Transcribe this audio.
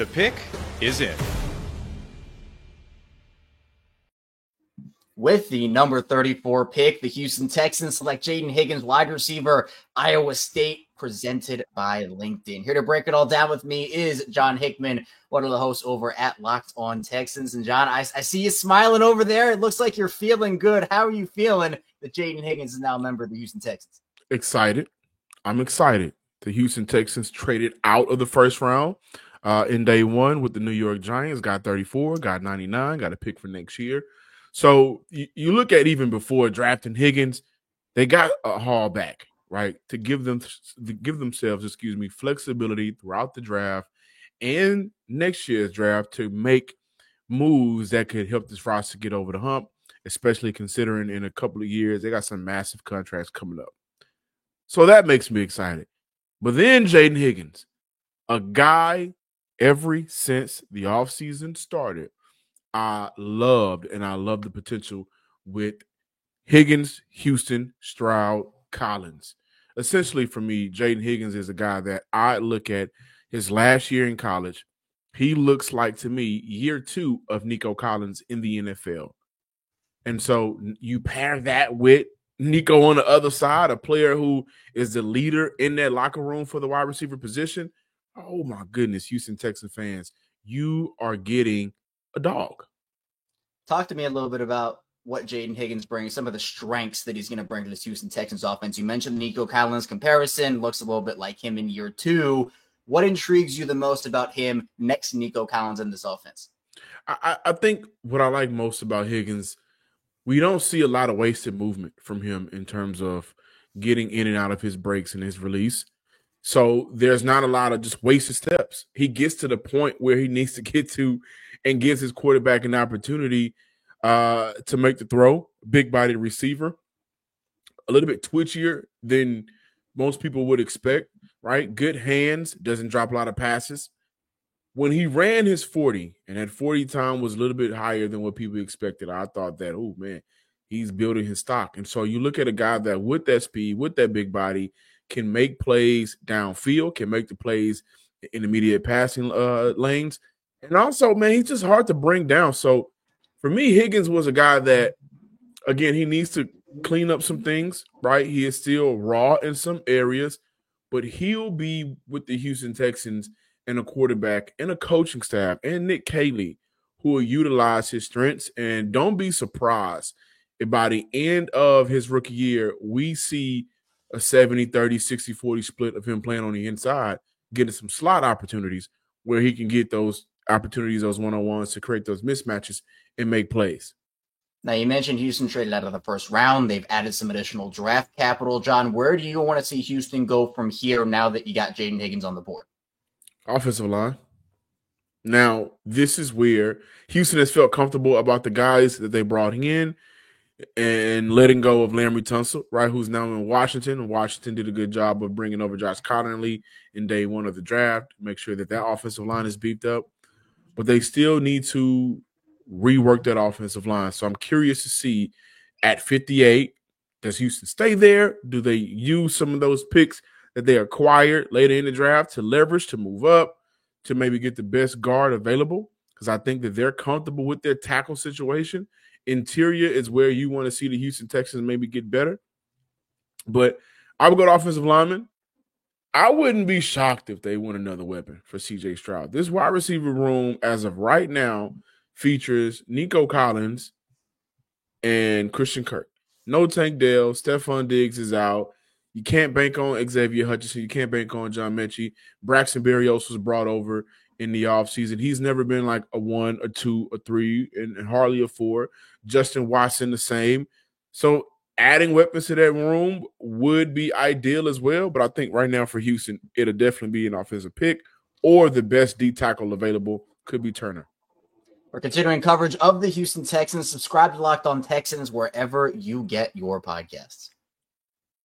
The pick is in. With the number 34 pick, the Houston Texans select Jaden Higgins, wide receiver, Iowa State, presented by LinkedIn. Here to break it all down with me is John Hickman, one of the hosts over at Locked On Texans. And John, I see you smiling over there. It looks like you're feeling good. How are you feeling that Jaden Higgins is now a member of the Houston Texans? Excited. I'm excited. The Houston Texans traded out of the first round in day one with the New York Giants, got 34, got 99, got a pick for next year. So you look at even before drafting Higgins, they got a haul back, right, to give themselves, flexibility throughout the draft and next year's draft to make moves that could help this roster get over the hump, especially considering in a couple of years they got some massive contracts coming up. So that makes me excited. But then Jaden Higgins, a guy ever since the offseason started, I love the potential with Higgins, Houston, Stroud, Collins. Essentially, for me, Jaden Higgins is a guy that I look at his last year in college. He looks like, to me, year two of Nico Collins in the NFL. And so you pair that with Nico on the other side, a player who is the leader in that locker room for the wide receiver position. Oh, my goodness, Houston Texans fans, you are getting a dog. Talk to me a little bit about what Jaden Higgins brings, some of the strengths that he's going to bring to this Houston Texans offense. You mentioned the Nico Collins comparison, looks a little bit like him in year two. What intrigues you the most about him next to Nico Collins in this offense? I think what I like most about Higgins, we don't see a lot of wasted movement from him in terms of getting in and out of his breaks and his release. So there's not a lot of just wasted steps. He gets to the point where he needs to get to and gives his quarterback an opportunity to make the throw. Big-bodied receiver, a little bit twitchier than most people would expect, right? Good hands, doesn't drop a lot of passes. When he ran his 40, and that 40 time was a little bit higher than what people expected, I thought that, oh, man, he's building his stock. And so you look at a guy that with that speed, with that big body, can make plays downfield, can make the plays in immediate passing lanes. And also, man, he's just hard to bring down. So for me, Higgins was a guy that, again, he needs to clean up some things, right? He is still raw in some areas, but he'll be with the Houston Texans and a quarterback and a coaching staff and Nick Caley who will utilize his strengths. And don't be surprised if by the end of his rookie year, we see a 70-30, 60-40 split of him playing on the inside, getting some slot opportunities where he can get those opportunities, those one-on-ones to create those mismatches and make plays. Now, you mentioned Houston traded out of the first round. They've added some additional draft capital. John, where do you want to see Houston go from here now that you got Jaden Higgins on the board? Offensive line. Now, this is where Houston has felt comfortable about the guys that they brought in and letting go of Laremy Tunsil, right, who's now in Washington. And Washington did a good job of bringing over Josh Connerly in day one of the draft, make sure that offensive line is beefed up. But they still need to rework that offensive line. So I'm curious to see at 58, does Houston stay there? Do they use some of those picks that they acquired later in the draft to leverage, to move up, to maybe get the best guard available? Because I think that they're comfortable with their tackle situation. Interior is where you want to see the Houston Texans maybe get better. But I would go to offensive lineman. I wouldn't be shocked if they win another weapon for C.J. Stroud. This wide receiver room, as of right now, features Nico Collins and Christian Kirk. No Tank Dell. Stephon Diggs is out. You can't bank on Xavier Hutchinson. You can't bank on John Mechie. Braxton Berrios was brought over in the offseason. He's never been like a 1, a 2, a 3, and hardly a 4. Justin Watson the same. So adding weapons to that room would be ideal as well. But I think right now for Houston, it'll definitely be an offensive pick, or the best D tackle available could be Turner. We're continuing coverage of the Houston Texans. Subscribe to Locked On Texans wherever you get your podcasts.